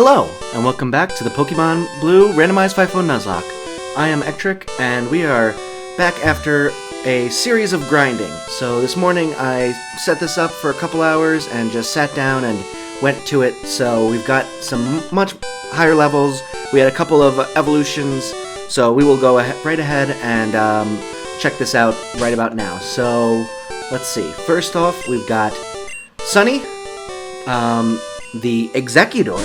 Hello, and welcome back to the Pokemon Blue Randomized FIFO Nuzlocke. I am Ectric, and we are back after a series of grinding. So this morning I set this up for a couple hours and just sat down and went to it. So we've got some much higher levels. We had a couple of evolutions, so we will go right ahead and check this out right about now. So let's see. First off, we've got Sunny, the Executor.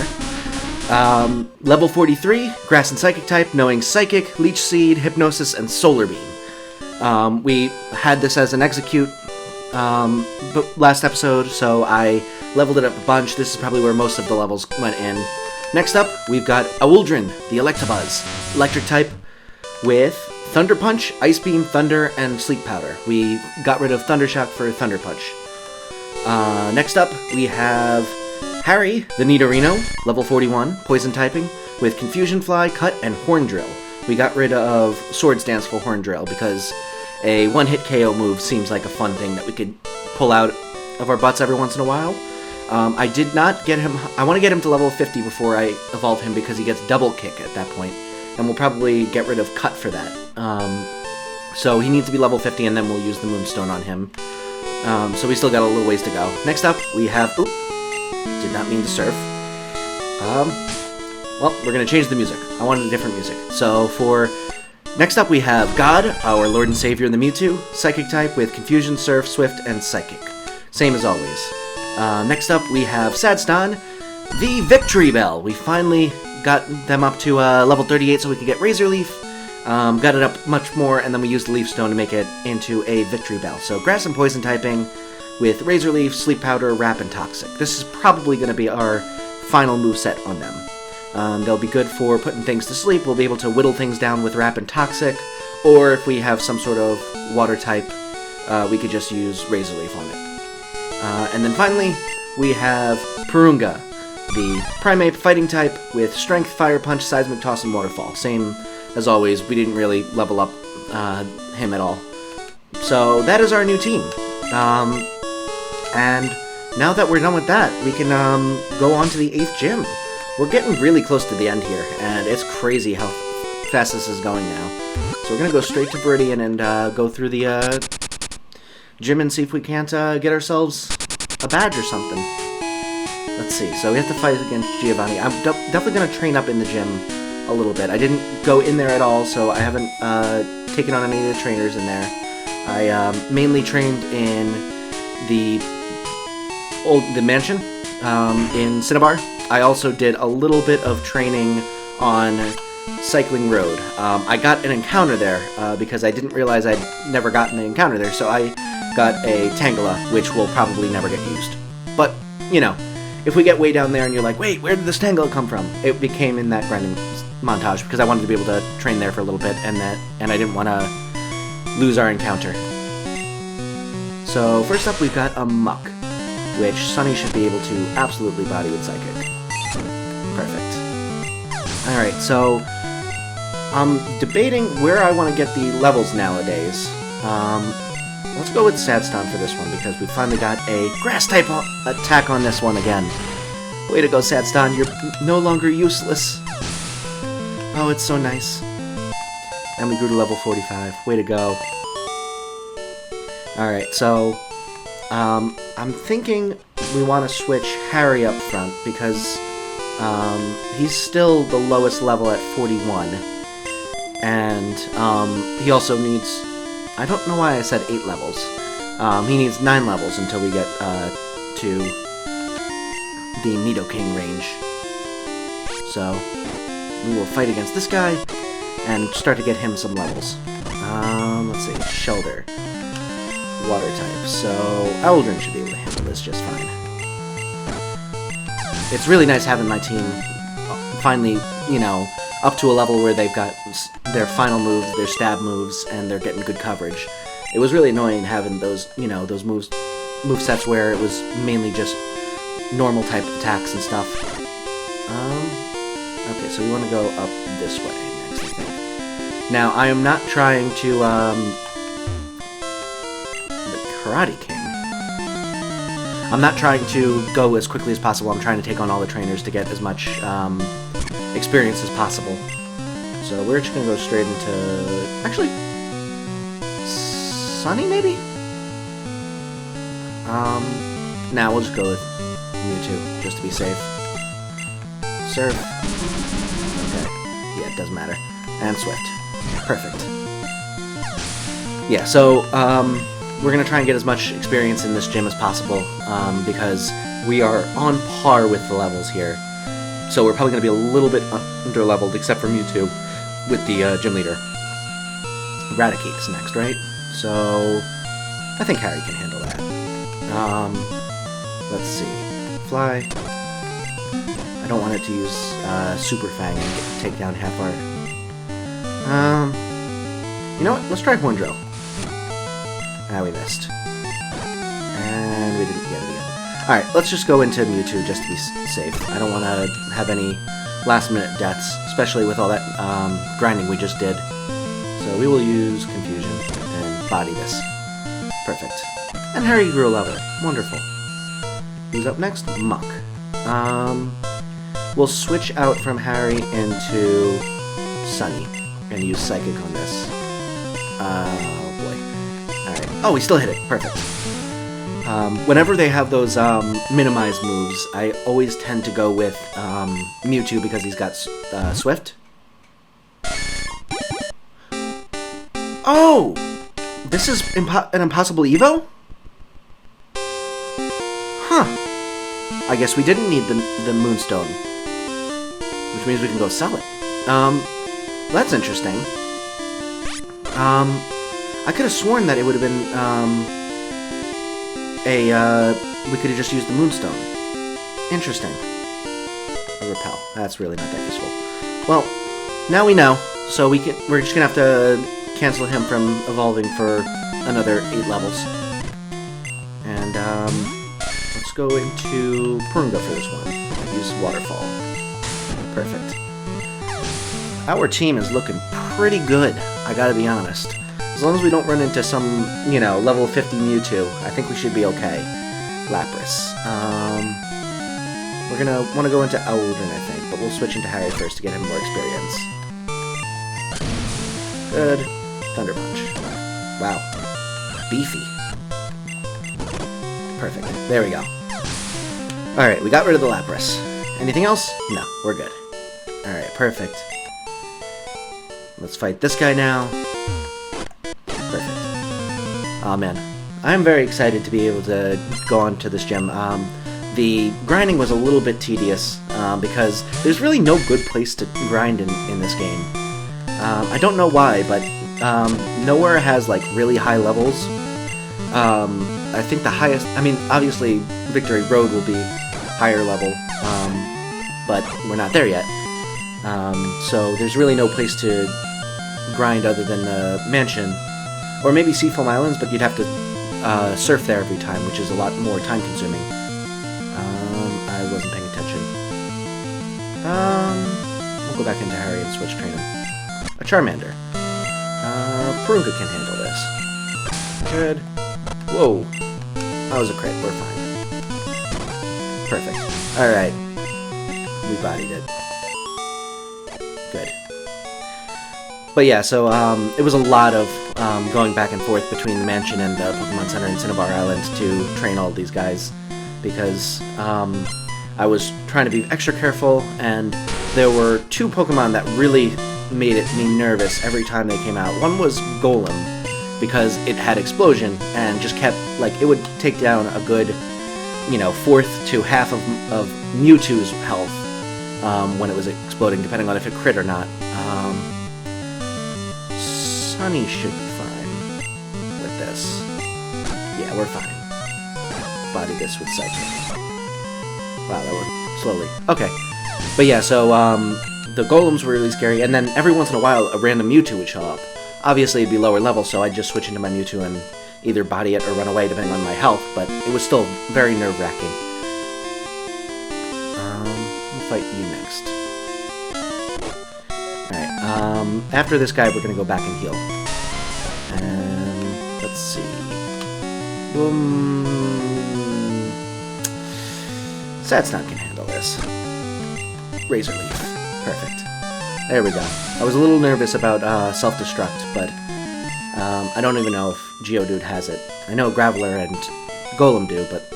Level 43, Grass and Psychic type, knowing Psychic, Leech Seed, Hypnosis, and Solar Beam. We had this as an Execute last episode, so I leveled it up a bunch. This is probably where most of the levels went in. Next up, we've got Auldrin, the Electabuzz, Electric type, with Thunder Punch, Ice Beam, Thunder, and Sleep Powder. We got rid of Thunder Shock for Thunder Punch. Next up, we have Harry, the Nidorino, level 41, Poison typing, with Confusion Fly, Cut, and Horn Drill. We got rid of Swords Dance for Horn Drill because a one-hit KO move seems like a fun thing that we could pull out of our butts every once in a while. I did not get him. I want to get him to level 50 before I evolve him because he gets Double Kick at that point, and we'll probably get rid of Cut for that. So he needs to be level 50, and then we'll use the Moonstone on him. So we still got a little ways to go. Next up, we have... Did not mean to surf. Well, we're going to change the music. I wanted a different music. So for... Next up we have God, our Lord and Savior in the Mewtwo, Psychic type with Confusion, Surf, Swift, and Psychic. Same as always. Next up we have Sadstan, the Victory Bell. We finally got them up to level 38 so we could get Razor Leaf. Got it up much more, and then we used the Leaf Stone to make it into a Victory Bell. So Grass and Poison typing, with Razor Leaf, Sleep Powder, Wrap, and Toxic. This is probably going to be our final moveset on them. They'll be good for putting things to sleep. We'll be able to whittle things down with Wrap and Toxic, or if we have some sort of water type, we could just use Razor Leaf on it. And then finally, we have Purunga, the Primate Fighting type with Strength, Fire Punch, Seismic Toss, and Waterfall. Same as always, we didn't really level up him at all. So that is our new team. And now that we're done with that, we can go on to the 8th gym. We're getting really close to the end here, and it's crazy how fast this is going now. So we're going to go straight to Viridian and go through the gym and see if we can't get ourselves a badge or something. Let's see. So we have to fight against Giovanni. I'm definitely going to train up in the gym a little bit. I didn't go in there at all, so I haven't taken on any of the trainers in there. I mainly trained in the mansion in Cinnabar. I also did a little bit of training on Cycling Road. I got an encounter there because I didn't realize I'd never gotten an encounter there, so I got a Tangela, which will probably never get used. But, you know, if we get way down there and you're like, wait, where did this Tangela come from? It became in that grinding montage because I wanted to be able to train there for a little bit, and I didn't want to lose our encounter. So first up we've got a Muck, which Sunny should be able to absolutely body with Psychic. Perfect. Alright, so I'm debating where I want to get the levels nowadays. Let's go with Sadstan for this one, because we finally got a Grass-type attack on this one again. Way to go, Sadstan, you're no longer useless. Oh, it's so nice. And we grew to level 45. Way to go. Alright, so I'm thinking we want to switch Harry up front because he's still the lowest level at 41. And he also needs... I don't know why I said 8 levels. He needs 9 levels until we get to the Nidoking range. So we will fight against this guy and start to get him some levels. Let's see, Shelter. Water type, so Auldrin should be able to handle this just fine. It's really nice having my team finally, you know, up to a level where they've got their final moves, their stab moves, and they're getting good coverage. It was really annoying having those, you know, those movesets where it was mainly just normal type attacks and stuff. Okay, so we want to go up this way next, I think. Now, I am not trying to, Karate King. I'm not trying to go as quickly as possible. I'm trying to take on all the trainers to get as much experience as possible. So we're just going to go straight into... Actually, Sunny, maybe? Now we'll just go with Mewtwo, just to be safe. Surf. Okay. Yeah, it doesn't matter. And Swift. Perfect. Yeah, so, we're going to try and get as much experience in this gym as possible, because we are on par with the levels here. So we're probably going to be a little bit under-leveled, except for Mewtwo, with the gym leader. Eradicate is next, right? So, I think Harry can handle that. Let's see. Fly. I don't want it to use Super Fang and take down half our... you know what? Let's try Horn Drill. Ah, we missed. And we didn't get it again. Alright, let's just go into Mewtwo just to be safe. I don't want to have any last-minute deaths, especially with all that grinding we just did. So we will use Confusion and body this. Perfect. And Harry grew a level. Wonderful. Who's up next? Muck. We'll switch out from Harry into Sunny and use Psychic on this. Oh boy. Alright. Oh, we still hit it. Perfect. Whenever they have those minimize moves, I always tend to go with Mewtwo because he's got Swift. Oh! This is an impossible Evo? Huh. I guess we didn't need the Moonstone. Which means we can go sell it. That's interesting. I could have sworn that it would have been, we could have just used the Moonstone. Interesting. A Repel. That's really not that useful. Well, now we know, so we're just gonna have to cancel him from evolving for another 8 levels. And, let's go into Purunga for this one. Use Waterfall. Perfect. Our team is looking pretty good, I gotta be honest. As long as we don't run into some, you know, level 50 Mewtwo, I think we should be okay. Lapras. We're gonna want to go into Owlden, I think, but we'll switch into Harry first to get him more experience. Good. Thunder Punch. Wow. Beefy. Perfect. There we go. Alright, we got rid of the Lapras. Anything else? No, we're good. Alright, perfect. Let's fight this guy now. Perfect. Oh man, I'm very excited to be able to go on to this gym. The grinding was a little bit tedious because there's really no good place to grind in this game. I don't know why, but nowhere has like really high levels. I think the highest, I mean, obviously Victory Road will be higher level, but we're not there yet. So there's really no place to grind other than the mansion. Or maybe Seafoam Islands, but you'd have to surf there every time, which is a lot more time-consuming. I wasn't paying attention. We'll go back into Harry and switch train him. A Charmander. Purunga can handle this. Good. Whoa. That was a crit. We're fine. Perfect. Alright. We bodied it. Good. But yeah, so it was a lot of going back and forth between the mansion and the Pokemon Center in Cinnabar Island to train all of these guys, because I was trying to be extra careful, and there were 2 Pokemon that really made me nervous every time they came out. One was Golem, because it had Explosion, and just kept, like, it would take down a good, you know, 1/4 to half of Mewtwo's health when it was exploding, depending on if it crit or not. Sunny should be fine with this. Yeah, we're fine. Body this with Psychic. Wow, that worked slowly. Okay. But yeah, so the Golems were really scary, and then every once in a while a random Mewtwo would show up. Obviously it'd be lower level, so I'd just switch into my Mewtwo and either body it or run away depending on my health, but it was still very nerve-wracking. We'll fight you next. Alright, after this guy we're gonna go back and heal. And let's see. Sadston can handle this. Razor Leaf. Perfect. There we go. I was a little nervous about self-destruct, but I don't even know if Geodude has it. I know Graveler and Golem do, but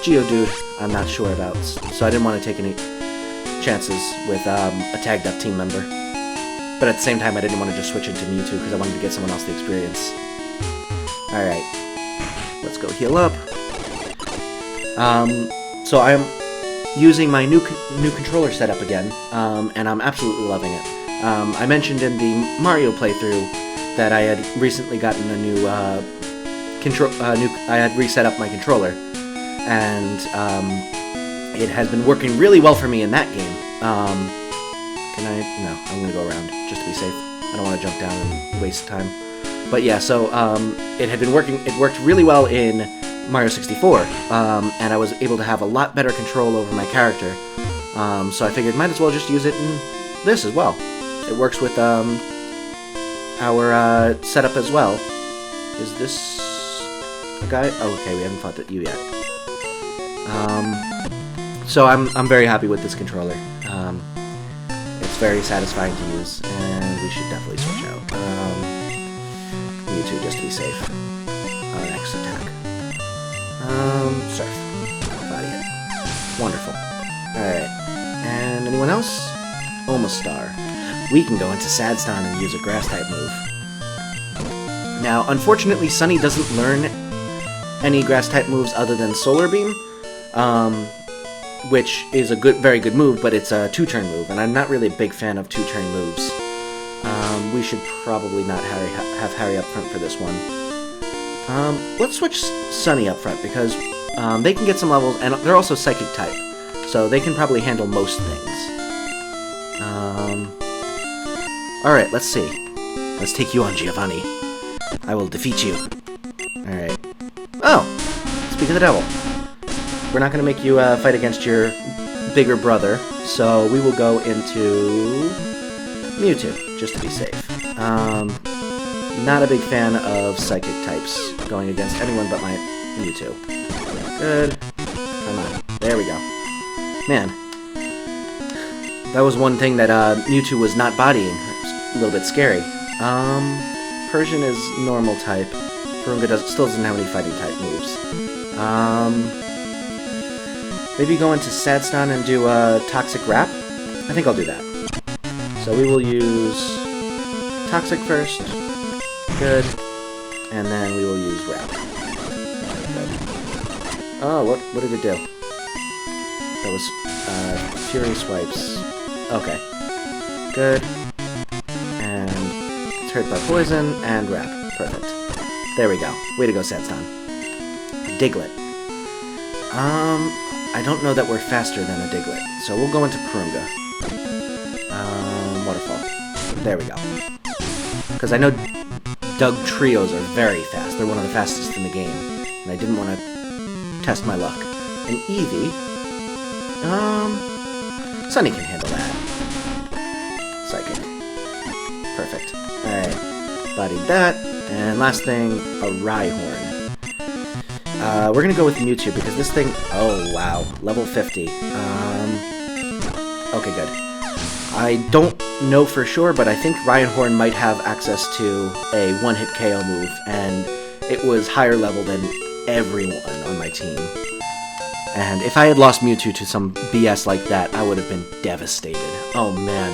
Geodude I'm not sure about, so I didn't want to take any chances with a tagged up team member. But at the same time, I didn't want to just switch into Mewtwo because I wanted to get someone else the experience. Alright. Let's go heal up. So I'm using my new controller setup again, and I'm absolutely loving it. I mentioned in the Mario playthrough that I had recently gotten a new I had reset up my controller, and it has been working really well for me in that game. Can I? No, I'm gonna go around just to be safe. I don't want to jump down and waste time. But yeah, so it had been working. It worked really well in Mario 64, and I was able to have a lot better control over my character. So I figured might as well just use it in this as well. It works with our setup as well. Is this a guy? Oh, okay, we haven't fought you yet. So I'm very happy with this controller. It's very satisfying to use, and we should definitely switch out. Mewtwo just to be safe. Next attack. Surf. Body it. Wonderful. Alright. And anyone else? Omastar. We can go into Sadston and use a grass-type move. Now, unfortunately, Sunny doesn't learn any grass-type moves other than Solar Beam, which is a very good move, but it's a 2-turn move, and I'm not really a big fan of 2-turn moves. We should probably not have Harry up front for this one. Let's switch Sunny up front, because they can get some levels, and they're also Psychic type, so they can probably handle most things. Alright, let's see. Let's take you on, Giovanni. I will defeat you. Alright. Oh! Speak of the devil. We're not going to make you fight against your bigger brother, so we will go into Mewtwo, just to be safe. Not a big fan of Psychic types going against anyone but my Mewtwo. Good. Come on. There we go. Man. That was one thing that Mewtwo was not bodying. A little bit scary. Persian is normal type. Purunga still doesn't have any fighting type moves. Maybe go into Sadston and do a Toxic Wrap? I think I'll do that. So we will use Toxic first. Good. And then we will use Wrap. Good. Oh, what did it do? That was Fury Swipes. Okay. Good. And it's hurt by poison and Wrap. Perfect. There we go. Way to go, Sadston. Diglett. I don't know that we're faster than a Diglett, so we'll go into Purunga. Waterfall. There we go. Because I know Doug Trios are very fast. They're one of the fastest in the game, and I didn't want to test my luck. And Eevee, Sunny can handle that. Psychic. Perfect. Alright. Bodied that. And last thing, a Rhyhorn. We're gonna go with Mewtwo because this thing... Oh, wow. Level 50. Okay, good. I don't know for sure, but I think Rhyhorn might have access to a one-hit KO move, and it was higher level than everyone on my team. And if I had lost Mewtwo to some BS like that, I would have been devastated. Oh, man.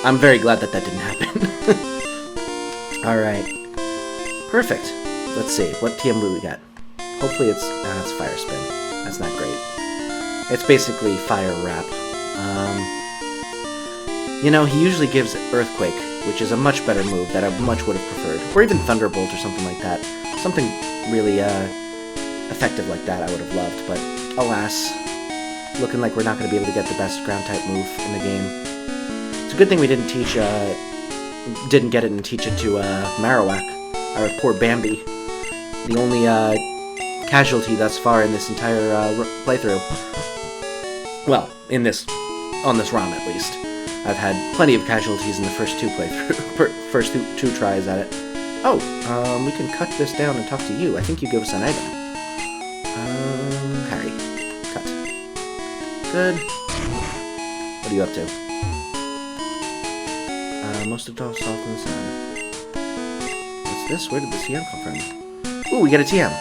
I'm very glad that didn't happen. Alright. Perfect. Let's see. What TM do we got? Hopefully it's Fire Spin. That's not great. It's basically Fire Wrap. You know, he usually gives Earthquake, which is a much better move that I much would have preferred. Or even Thunderbolt or something like that. Something really, effective like that I would have loved, but alas, looking like we're not going to be able to get the best ground-type move in the game. It's a good thing we didn't get it and teach it to, Marowak, our poor Bambi. The only, casualty thus far in this entire, playthrough. Well, on this ROM at least. I've had plenty of casualties in the first two two tries at it. Oh, we can cut this down and talk to you. I think you give us an item. good. What are you up to? Most of dogs soft in the sun. What's this? Where did the TM come from? Ooh, we get a TM.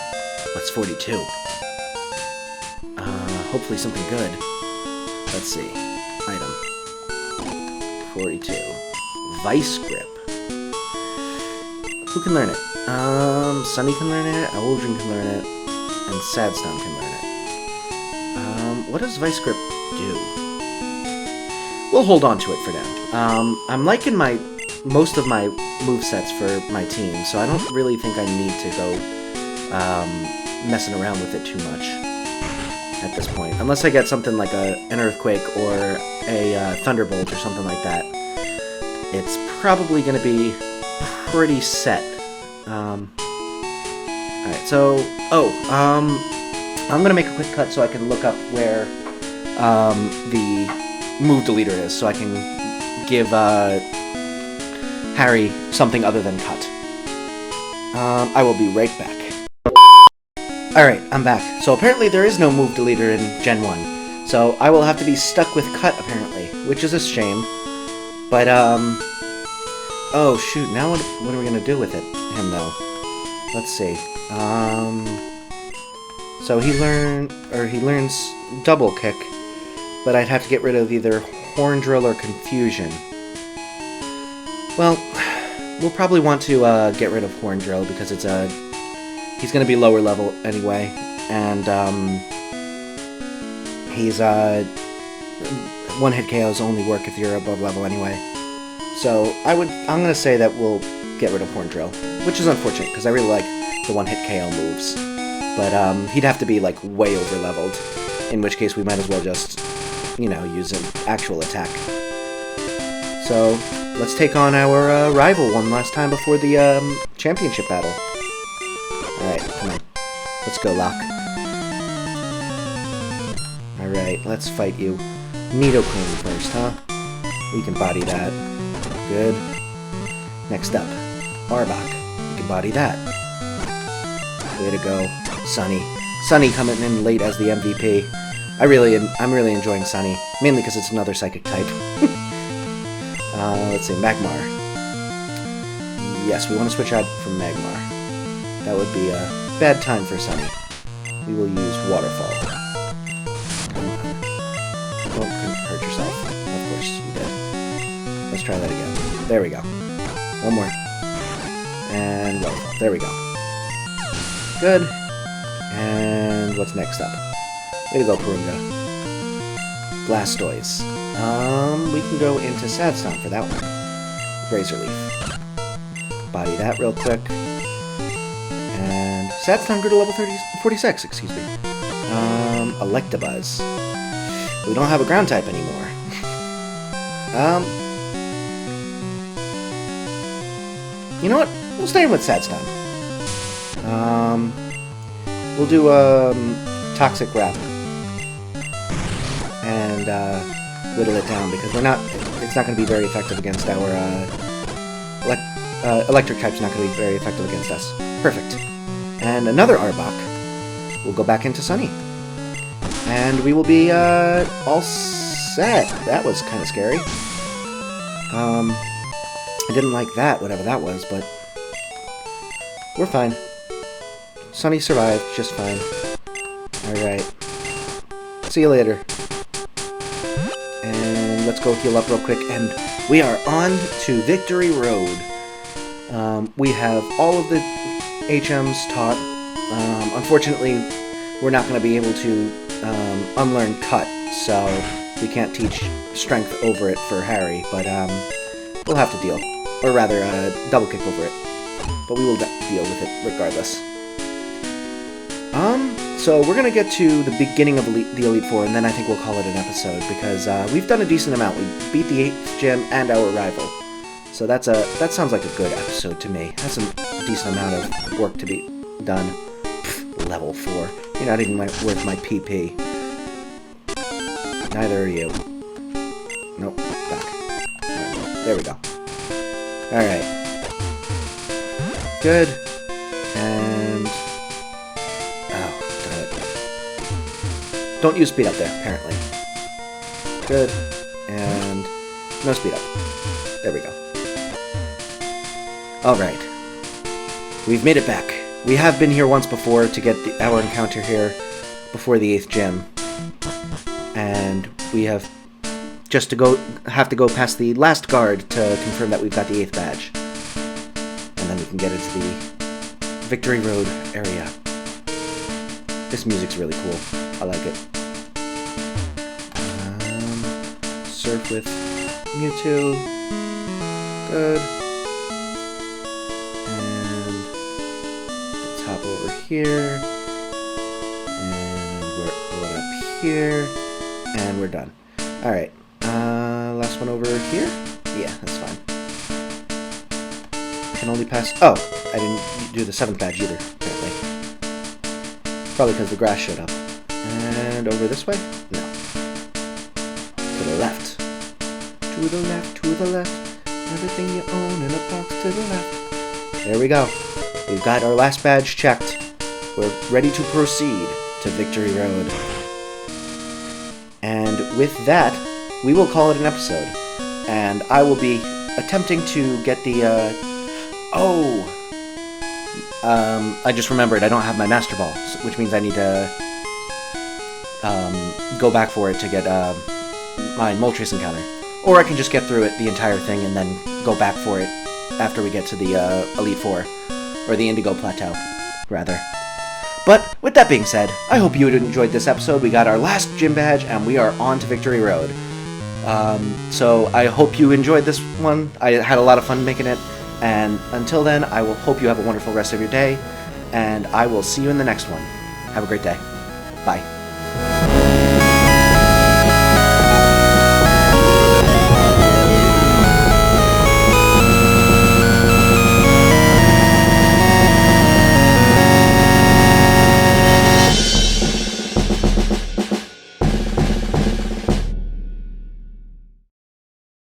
What's 42? Hopefully something good. Let's see. Item. 42. Vice Grip. Who can learn it? Sunny can learn it, Aldrin can learn it, and Sadstone can learn it. What does Vice Grip do? We'll hold on to it for now. I'm liking most of my movesets for my team, so I don't really think I need to go messing around with it too much at this point. Unless I get something like an Earthquake or a Thunderbolt or something like that. It's probably going to be pretty set. Alright, so... I'm going to make a quick cut so I can look up where the move deleter is, so I can give Harry something other than cut. I will be right back. Alright, I'm back. So apparently there is no move deleter in Gen 1. So I will have to be stuck with cut, apparently. Which is a shame. But, oh, shoot. Now what are we going to do with him, though? Let's see. So he learns Double Kick. But I'd have to get rid of either Horn Drill or Confusion. Well, we'll probably want to get rid of Horn Drill because it's he's going to be lower level anyway, and he's one-hit KOs only work if you're above level anyway. So I'm going to say that we'll get rid of Horn Drill, which is unfortunate because I really like the one-hit KO moves. But he'd have to be like way over leveled, in which case we might as well just, you know, use an actual attack. So let's take on our rival one last time before the championship battle. Alright, come on. Let's go, Locke. Alright, let's fight you. Nidoqueen first, huh? We can body that. Good. Next up, Arbok. We can body that. Way to go, Sunny. Sunny coming in late as the MVP. I'm really enjoying Sunny, mainly because it's another psychic type. Let's see, Magmar. Yes, we want to switch out from Magmar. That would be a bad time for Sunny. We will use Waterfall. Come on. Don't hurt yourself. Of course you did. Let's try that again. There we go. One more. And Waterfall. There we go. Good. And what's next up? Way to go, Purunga. Blastoise. We can go into Sadstone for that one. Razor Leaf. Body that real quick. And Sadstone grew to level 46, excuse me. Electabuzz. We don't have a ground type anymore. You know what? We'll stay with Sadstone. We'll do Toxic Wrap. And whittle it down because it's not going to be very effective against our electric type's not going to be very effective against us. Perfect. And another Arbok. We'll go back into Sunny. And we will be all set. That was kind of scary. I didn't like that, whatever that was, but we're fine. Sunny survived just fine. Alright. See you later. And let's go heal up real quick, and we are on to Victory Road. We have all of the HMs taught. Unfortunately, we're not going to be able to unlearn Cut, so we can't teach Strength over it for Harry, but we'll have to deal. Or rather, Double Kick over it. But we will deal with it regardless. So we're going to get to the beginning of the Elite Four, and then I think we'll call it an episode, because we've done a decent amount. We beat the 8th gym and our rival. So that sounds like a good episode to me. That's a decent amount of work to be done. Pfft, level 4. You're not even worth my PP. Neither are you. Nope, back. Right, there we go. Alright. Good. And... oh, got it. Don't use speed up there, apparently. Good. And no speed up. There we go. Alright. We've made it back. We have been here once before to get our encounter here before the 8th gym. And we have just to have to go past the last guard to confirm that we've got the 8th badge. And then we can get into the Victory Road area. This music's really cool. I like it. Surf with Mewtwo. Good. And let's hop over here. And we're going up here. And we're done. Alright. Last one over here? Yeah, that's fine. Can only pass... Oh! I didn't do the 7th badge either, apparently. Probably because the grass showed up. And over this way? No. To the left. To the left, to the left. Everything you own in a box to the left. There we go. We've got our last badge checked. We're ready to proceed to Victory Road. And with that, we will call it an episode. And I will be attempting to get the, I just remembered I don't have my Master Ball, which means I need to go back for it to get my Moltres encounter. Or I can just get through it, the entire thing, and then go back for it after we get to the Elite Four. Or the Indigo Plateau, rather. But, with that being said, I hope you enjoyed this episode. We got our last gym badge, and we are on to Victory Road. So I hope you enjoyed this one. I had a lot of fun making it. And until then, I will hope you have a wonderful rest of your day, and I will see you in the next one. Have a great day. Bye.